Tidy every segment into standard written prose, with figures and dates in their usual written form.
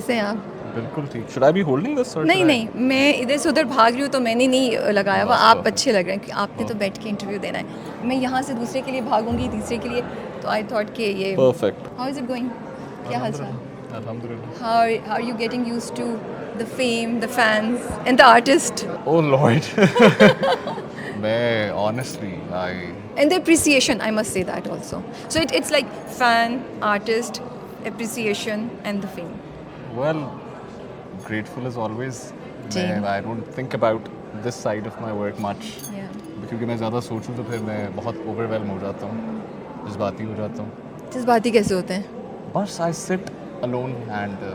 कैसे हैं आप? बिल्कुल ठीक। Should I be holding this और नहीं नहीं, मैं इधर से उधर भाग रही हूँ तो मैंने नहीं लगाया हुआ, बस आप perfect. अच्छे लग रहे हैं क्योंकि आपने तो बैठ के इंटरव्यू देना है। मैं यहाँ से दूसरे के लिए भागूंगी, तीसरे के लिए, तो आई थॉट कि ये Perfect. How is it going? क्या हाल चाल? Alhamdulillah. Alhamdulillah. How are you getting used to the fame, the fans and the artist Oh Lord. मैं honestly I and the appreciation? I must say that also. So it's like fan, artist, appreciation and the fame. well grateful as always. Ji. I don't think about this side of my work much. Yeah. क्योंकि मैं ज़्यादा सोचूं तो फिर मैं बहुत overwhelm हो जाता हूँ, जज्बाती हो जाता हूँ. जज्बाती कैसे होते हैं? बस I sit alone and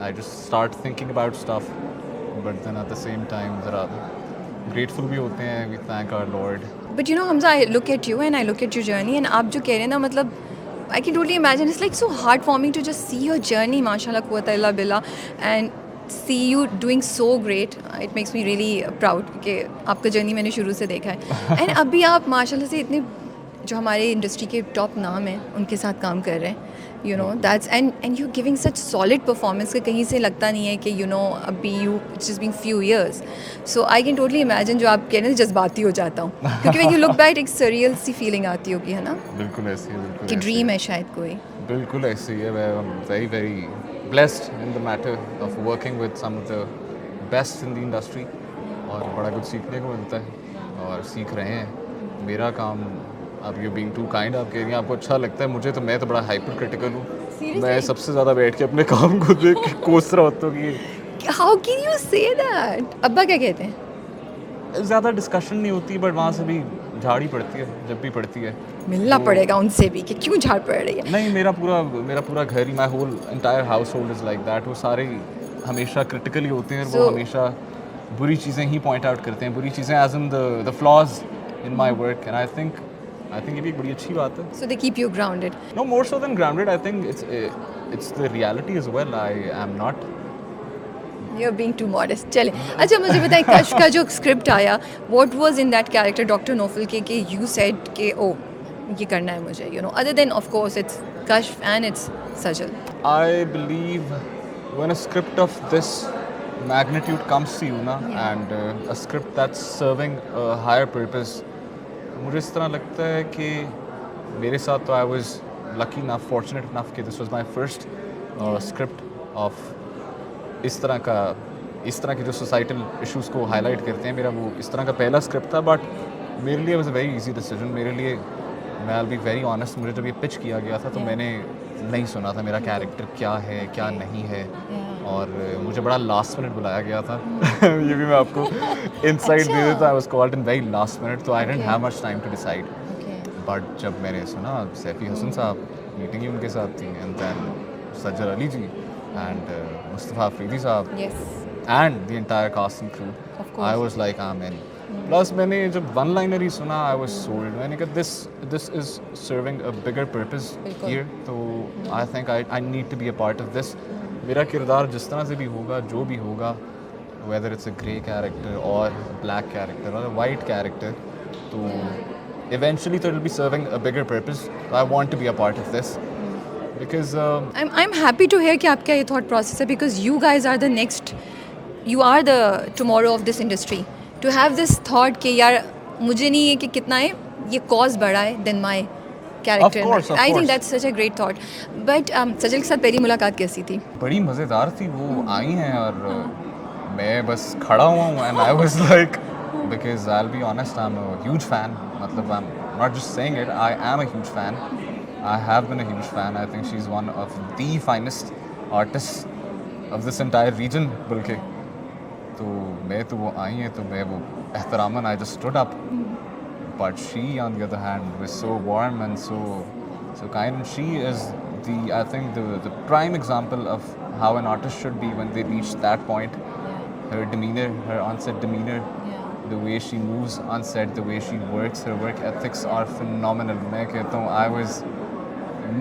I just start thinking about stuff. But then at the same time ज़रा grateful भी होते हैं. We thank our Lord. But you know, Hamza, I look at you and I look at your journey and आप जो कह रहे हैं ना, मतलब I can totally imagine. It's like so heartwarming to just see your journey, mashallah, quwwata illa billah, and see you doing so great. It makes me really proud कि आपका journey मैंने शुरू से देखा है. And अभी आप माशाल्लाह से इतने जो हमारे इंडस्ट्री के टॉप नाम हैं उनके साथ काम कर रहे हैं. You know, that's and you're giving such solid performance कि कहीं से लगता नहीं है कि you know अभी you it's just been few years. So I can totally imagine जो आप कह रहे हैं जज्बाती हो जाता हूँ क्योंकि when you look back एक surreal सी feeling आती होगी, है ना, बिल्कुल ऐसी है, बिल्कुल कि ऐसी ड्रीम है शायद कोई. बिल्कुल ऐसी है. मैं very very blessed in the matter of working with some of the best in the industry और बड़ा कुछ सीखने को मिलता है और सीख रहे हैं. मेरा काम अब यू बीइंग टू काइंड आप कह रही हैं आपको अच्छा लगता है. मुझे तो मैं तो बड़ा हाइपर क्रिटिकल हूँ. मैं सबसे ज़्यादा बैठ के अपने काम को देख के कोस रहा होता हूँ कि How can you say that? अब्बा क्या कहते हैं? ज़्यादा डिस्कशन नहीं होती बट वहाँ से भी झाड़ी पड़ती है जब भी पड़ती है. मिलना पड़ेगा उनसे भी कि क्यों झाड़ पड़ रही है. नहीं मेरा पूरा घर ही my whole entire household is like that. वो सारे हमेशा क्रिटिकल ही होते हैं और वो हमेशा बुरी चीज़ें ही पॉइंट आउट करते हैं. बुरी चीज़ें as in the flaws in my work and I think ये भी एक बड़ी अच्छी बात है. So they keep you grounded. No more so than grounded. I think it's the reality as well. I am not. You're being too modest. चले. अच्छा मुझे बताइए कश का जो स्क्रिप्ट आया, what was in that character doctor Nofal के कि you said कि ओ ये करना है मुझे, you know, other than of course it's Kash and it's Sajal. I believe when a script of this magnitude comes to you na, and a script that's serving a higher purpose, मुझे इस तरह लगता है कि मेरे साथ तो I was lucky enough, fortunate enough कि this was my first script of इस तरह के जो सोसाइटल इश्यूज़ को हाईलाइट करते हैं. मेरा वो इस तरह का पहला स्क्रिप्ट था बट मेरे लिए was a very easy decision. मेरे लिए मैं I will be very honest, मुझे जब ये पिच किया गया था तो मैंने नहीं सुना था मेरा कैरेक्टर क्या है क्या नहीं है और मुझे बड़ा लास्ट मिनट बुलाया गया था. ये भी मैं आपको इनसाइड दे देता. I was called in very last minute तो I didn't have much time to decide. But जब मैंने सुना सैफी हसन साहब मीटिंग ही उनके साथ थी and then Sajjar Ali ji and Mustafa Afridi साहब and the entire cast and crew, I was like I'm in. Plus मैंने जब one liner ही सुना I was sold. मैंने कहा this is serving a bigger purpose here, तो I think I need to be a part of this. मेरा किरदार जिस तरह से भी होगा जो भी होगा, whether it's a grey character or a black character or a white character, तो eventually it will be serving a bigger purpose. I want to be a part of this. Because I'm happy to hear कि आपका ये thought process है because you guys are the next, you are the tomorrow of this industry. To have this thought कि यार मुझे नहीं है कि कितना है ये cause बड़ा है than my character. Of course. I think that's such a great thought. But सजल के साथ पहली मुलाकात कैसी थी? बड़ी मज़ेदार थी. वो आई हैं और मैं बस खड़ा हुआ हूँ and I was like, because I'll be honest, I'm a huge fan. मतलब I'm not just saying it, I am a huge fan. I have been a huge fan. I think she's one of the finest artists of this entire region. बल्कि तो मैं तो वो आई हैं तो मैं वो एहतरामन I just stood up. But she on the other hand was so warm and so kind. And she is I think the prime example of how an artist should be when they reach that point. Her demeanor, her on-set demeanor, the way she moves on set, the way she works, her work ethics are phenomenal. मैं कहता हूँ I was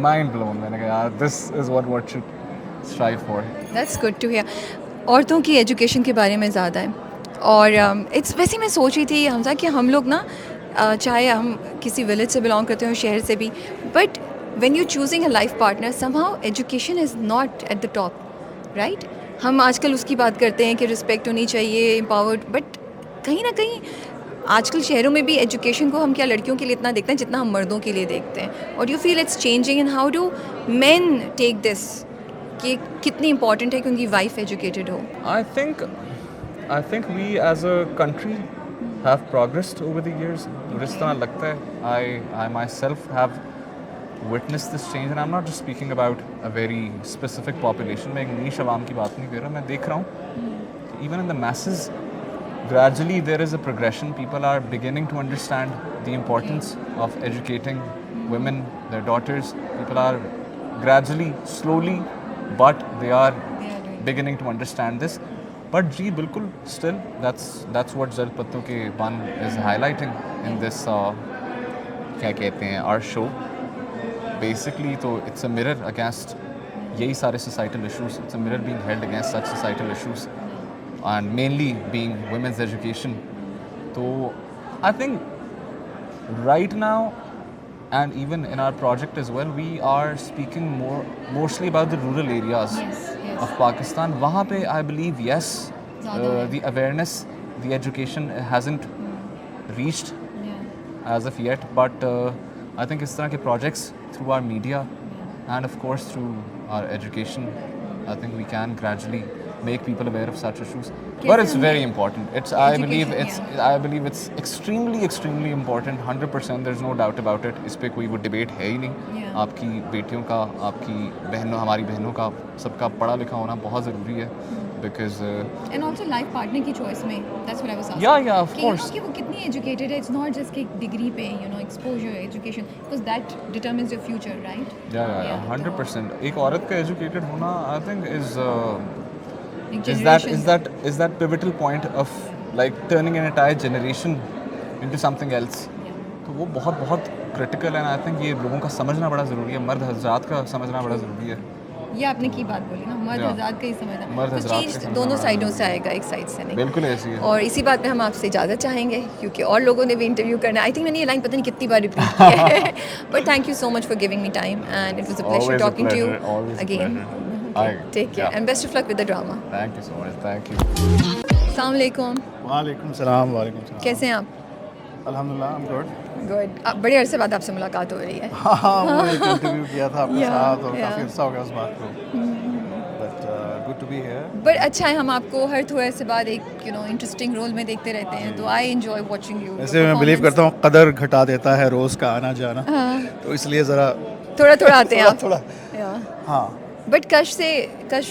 mind blown. मैंने कहा यार this is what should strive for. That's good to hear. औरतों की education के बारे में ज़्यादा है और इट्स वैसे मैं सोच रही थी हमजा कि हम लोग ना चाहे हम किसी विलेज से बिलोंग करते हो शहर से भी, but when you're choosing a life partner somehow education is not at the top. Right? हम आजकल उसकी बात करते हैं कि रिस्पेक्ट होनी चाहिए, एम्पावर्ड, बट कहीं ना कहीं आजकल शहरों में भी एजुकेशन को हम क्या लड़कियों के लिए इतना देखते हैं जितना हम मर्दों के लिए देखते हैं. और you feel it's changing and how do men take this कि कितनी इंपॉर्टेंट है कि उनकी वाइफ एजुकेटेड हो? I think we as a country have progressed over the years. मुझे इस तरह लगता है I myself have witnessed this change, and I'm not just speaking about a very specific population. मैं एक niche आवाम की बात नहीं कर रहा, मैं देख रहा हूँ even in the masses gradually there is a progression. People are beginning to understand the importance of educating women, their daughters. People are gradually, slowly, but they are beginning to understand this. But जी बिल्कुल still that's what जल पत्तों के बन is highlighting in this क्या कहते हैं our show. Basically तो it's a mirror against यही सारे societal issues. It's a mirror being held against such societal issues, and mainly being women's education. So I think right now, and even in our project as well, we are speaking mostly about the rural areas of Pakistan. वहाँ पे I believe yes, the awareness, the education hasn't reached as of yet, but I think इस तरह के projects through our media and of course through our education, I think we can gradually make people aware of such issues. But it's very important. I believe it's extremely important. 100%. There's no doubt about it. इस पे कोई वो debate है ही नहीं. आपकी बेटियों का, आपकी बहनों, हमारी बहनों का, सबका पढ़ा लिखा होना बहुत ज़रूरी है. Because and also life partner की choice में, that's what I was asking. Yeah, of course. कि वो कितनी educated है. It's not just कि degree पे, exposure, education, because that determines your future, right? Yeah. 100%. एक औरत का educated होना, I think is that pivotal point of like turning an entire generation into something else. तो वो बहुत critical है, and I think ये लोगों का समझना बड़ा ज़रूरी है. मर्द हज़रात का समझना बड़ा ज़रूरी है. ये आपने की बात बोली ना, मर्द हज़रात का ही समझना. मर्द तो हज़रात चेंज दोनों साइडों से आएगा, एक साइड से नहीं. बिल्कुल ऐसी है. और इसी बात पे हम आपसे इजाज़त चाहेंगे क्योंकि और लोगों ने भी इंटरव्यू करना है. आई थिंक मैंने ये लाइन पता नहीं कितनी बार रिपीट की है. But thank you so much for giving me time and it was a pleasure talking to you again. Take care and best of luck with the drama. Thank you so much. Thank you. अस्सलाम वालेकुम. वालेकुम सलाम. वालेकुम सलाम. कैसे हैं आप? अल्हम्दुलिल्लाह, I'm good. गुड. बड़े अरसे बाद आपसे मुलाकात हो रही है. हाँ, वो एक इंटरव्यू किया था आपके Yeah, साथ और yeah. काफ़ी अर्सा हो गया उस बात को. But good to be here. But अच्छा है, हम आपको हर थोड़े से बाद एक इंटरेस्टिंग रोल में देखते रहते हैं, तो आई एंजॉय वाचिंग यू. वैसे मैं बिलीव करता हूँ कदर घटा देता है रोज़ का आना जाना, तो इसलिए ज़रा थोड़ा आते हैं आप. थोड़ा हाँ. बट कश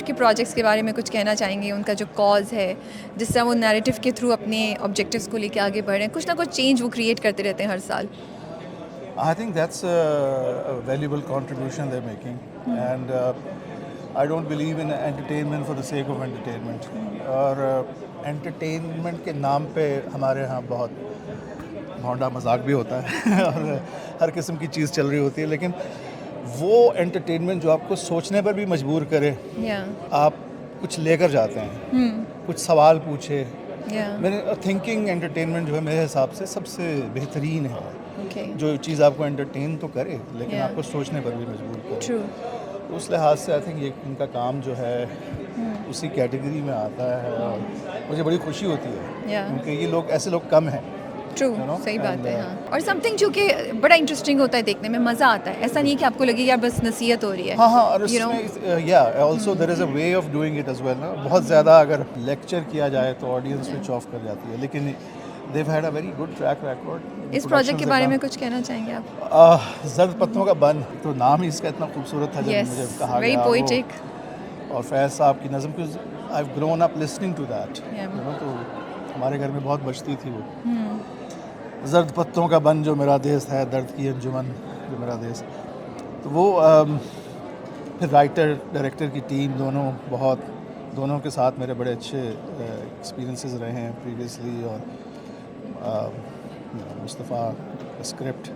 के प्रोजेक्ट्स के बारे में कुछ कहना चाहेंगे? उनका जो कॉज है, जिस तरह वो नैरेटिव के थ्रू अपने ऑब्जेक्टिव्स को लेके आगे बढ़ रहे हैं, कुछ ना कुछ चेंज वो क्रिएट करते रहते हैं हर साल. I think that's a valuable contribution they're making, and I don't believe in entertainment for the sake of entertainment. और entertainment के नाम पे हमारे यहाँ बहुत भौंडा मजाक भी होता है और हर किस्म की चीज़ चल रही होती है, लेकिन वो एंटरटेनमेंट जो आपको सोचने पर भी मजबूर करे. आप कुछ लेकर जाते हैं, कुछ सवाल पूछे. मैंने थिंकिंग एंटरटेनमेंट जो है मेरे हिसाब से सबसे बेहतरीन है. जो चीज़ आपको एंटरटेन तो करे लेकिन आपको सोचने पर भी मजबूर करे. तो उस लिहाज से आई थिंक ये इनका काम जो है उसी कैटेगरी में आता है और मुझे बड़ी खुशी होती है क्योंकि ये लोग ऐसे लोग कम हैं. ट्रू, सही बात है. हाँ. और समथिंग जो कि बड़ा इंटरेस्टिंग होता है देखने में, मज़ा आता है. ऐसा नहीं कि आपको लगे यार बस नसीहत हो रही है. हाँ और उसमें या also there is a way of doing it as well. बहुत ज़्यादा अगर लेक्चर किया जाए तो ऑडियंस स्विच ऑफ कर जाती है, लेकिन they've had a very good track record. इस प्रोजेक्ट के बारे में कुछ कहना चाहेंगे आप? जर्द पत्तों का बन, तो नाम ही इसका इतना खूबसूरत था जब मुझे कहा very गया. poetic. और फैज़ साहब की नज़म, क्योंकि I've grown up listening to that. तो हमारे घर में बहुत बजती थी वो. जर्द पत्तों का बन जो मेरा देश है, दर्द की अंजुमन जो मेरा देश. तो वो फिर राइटर डायरेक्टर की टीम दोनों के साथ मेरे बड़े अच्छे एक्सपीरियंसेस रहे हैं प्रीवियसली. और मुस्तफ़ा स्क्रिप्ट,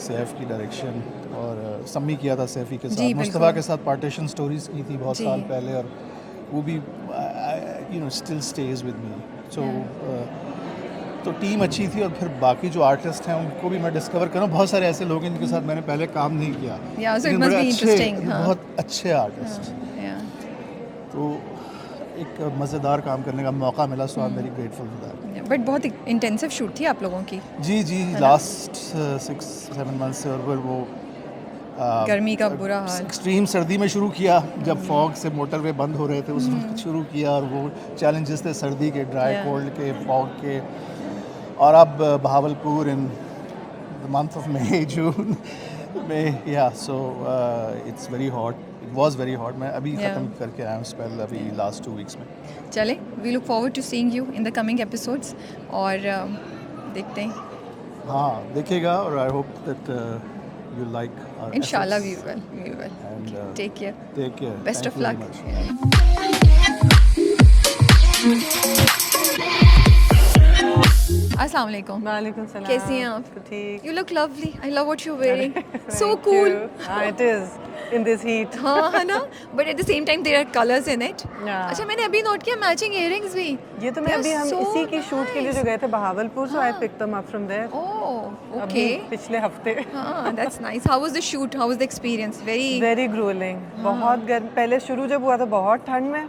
सैफ की डायरेक्शन और सम्मी किया था सैफ़ी के साथ. मुस्तफ़ा के साथ पार्टीशन स्टोरीज़ की थी बहुत साल पहले और वो भी स्टिल स्टेज विद मी. सो तो टीम अच्छी थी और फिर बाकी जो आर्टिस्ट हैं उनको भी मैं डिस्कवर करूँ. बहुत सारे ऐसे लोग हैं जिनके साथ मैंने पहले काम नहीं किया, लेकिन बड़े अच्छे, बहुत अच्छे आर्टिस्ट. तो एक मज़ेदार काम करने का मौका मिला, so I am very grateful for that. But बहुत इंटेंसिव शूट थी आप लोगों की, जी जी, लास्ट 6-7 मंथ से, और फिर वो गर्मी का बुरा हाल। एक्सट्रीम सर्दी में शुरू किया, जब फॉग से मोटरवे बंद हो रहे थे उस वक्त शुरू किया, और वो चैलेंजेस थे सर्दी के, ड्राई Yeah. कोल्ड के, फॉग के, और अब Bahawalpur in the month of May June में, या so it's very hot, it was very hot. मैं अभी Yeah. ख़त्म करके आया हूँ स्पेल अभी लास्ट 2 वीक्स में। चले, we look forward to seeing you in the coming episodes, और देखते हैं, हाँ देखिएगा, और I hope that you like our इंशाल्लाह we will. And take care, take care, best of luck. अस्सलाम वालेकुम, वालेकुम सलाम। कैसी हैं आप? ठीक। You look lovely, I love what you are wearing, so cool. हाँ, it is in this heat. हाँ है ना, but at the same time there are colours in it. Yeah. अच्छा, मैंने अभी नोट किया मैचिंग इयररिंग्स भी। ये तो मैं They अभी are हम so इसी की शूट के लिए जो nice. गए थे Bahawalpur, so I picked them up from there. ओह, अभी ओके। पिछले हफ्ते। हाँ, that's nice. How was the shoot? How was the experience? Very Very grueling. बहुत गर्म, पहले शुरू जब हुआ था बहुत ठंड में,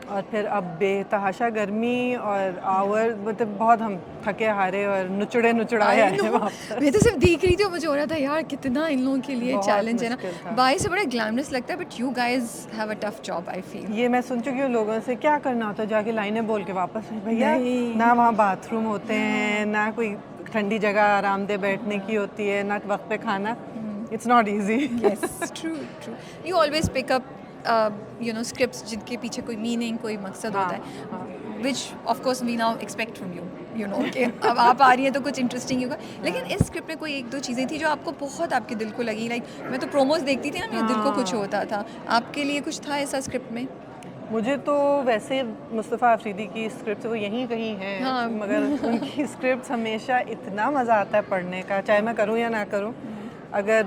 और फिर अब बेतहाशा गर्मी, और आवर मतलब बहुत हम थके हारे और नुचड़ाए I आए know. वहाँ पर। मैं तो सिर्फ देख रही थी और मुझे हो रहा था यार कितना इन लोगों के लिए बहुत चैलेंज है ना। मुश्किल था। बाहर से बड़ा ग्लैमरस लगता है, but you guys have a tough job, I feel. ये मैं सुन चुकी हूँ लोगों से, क्या करना होता है जाके लाइनें बोल के वापस, भैया नहीं। ना वहाँ बाथरूम होते हैं, ना कोई ठंडी जगह आरामदेह बैठने की होती है, ना वक्त पे खाना। It's not easy. Yes, true, true. You always pick up, scripts जिनके पीछे कोई मीनिंग, कोई मकसद होता है, which of course we now expect from you. कि अब आप आ रही हैं तो कुछ इंटरेस्टिंग होगा, लेकिन इस स्क्रिप्ट में कोई एक दो चीज़ें थी जो आपको बहुत आपके दिल को लगी। लाइक मैं तो प्रोमोज देखती थी ना, मेरे दिल को कुछ होता था। आपके लिए कुछ था ऐसा स्क्रिप्ट में? मुझे तो वैसे मुस्तफ़ा अफरीदी की स्क्रिप्ट वो यहीं कहीं है, हाँ। मगर उनकी स्क्रिप्ट हमेशा इतना मज़ा आता है पढ़ने का, चाहे मैं करूँ या ना करूँ। अगर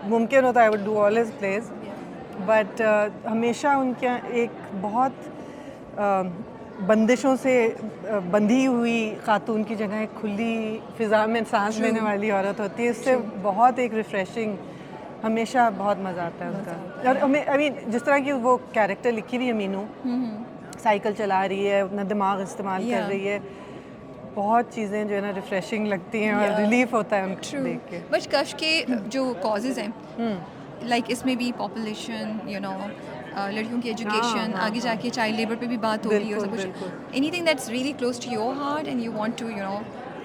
मुमकिन होता है I would do all his place, but हमेशा उनके एक बहुत बंदिशों से बंधी हुई खातून की जगह एक खुली फ़िज़ा में सांस लेने वाली औरत होती है। इससे बहुत एक रिफ़्रेशिंग, हमेशा बहुत मज़ा आता है उनका। और आई मीन जिस तरह की वो कैरेक्टर लिखी हुई है मीनू, साइकिल चला रही है, अपना दिमाग इस्तेमाल कर रही है, बहुत चीज़ें जो है ना रिफ़्रेशिंग लगती हैं और रिलीफ होता है उनको देख के। बट कश के जो कॉजेज़ हैं, लाइक इसमें भी पॉपुलेशन, लड़कियों की एजुकेशन, आगे जाके चाइल्ड लेबर पे भी बात हो रही है, सब कुछ। Anything that's really close to your heart and you want to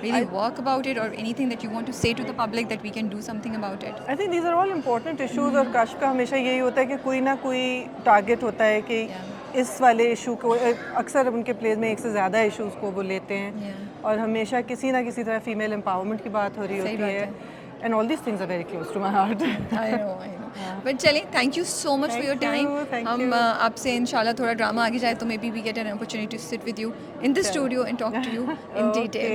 really work about it, or anything that you want to say to the public that we can do something about it? I think these are all important issues, और कश्फ का हमेशा यही होता है कि कोई ना कोई टारगेट होता है कि इस वाले इशू को, अक्सर उनके प्लेस में एक से ज़्यादा इश्यूज़ को वो लेते हैं, और हमेशा किसी ना किसी तरह फीमेल एम्पावरमेंट की बात हो रही होती है, and all these things are very close to my heart. I know. But चलें, thank you so much for your time. हम आपसे इंशाल्लाह थोड़ा ड्रामा आगे जाए तो maybe we get an opportunity to sit with you in the studio and talk to you in detail.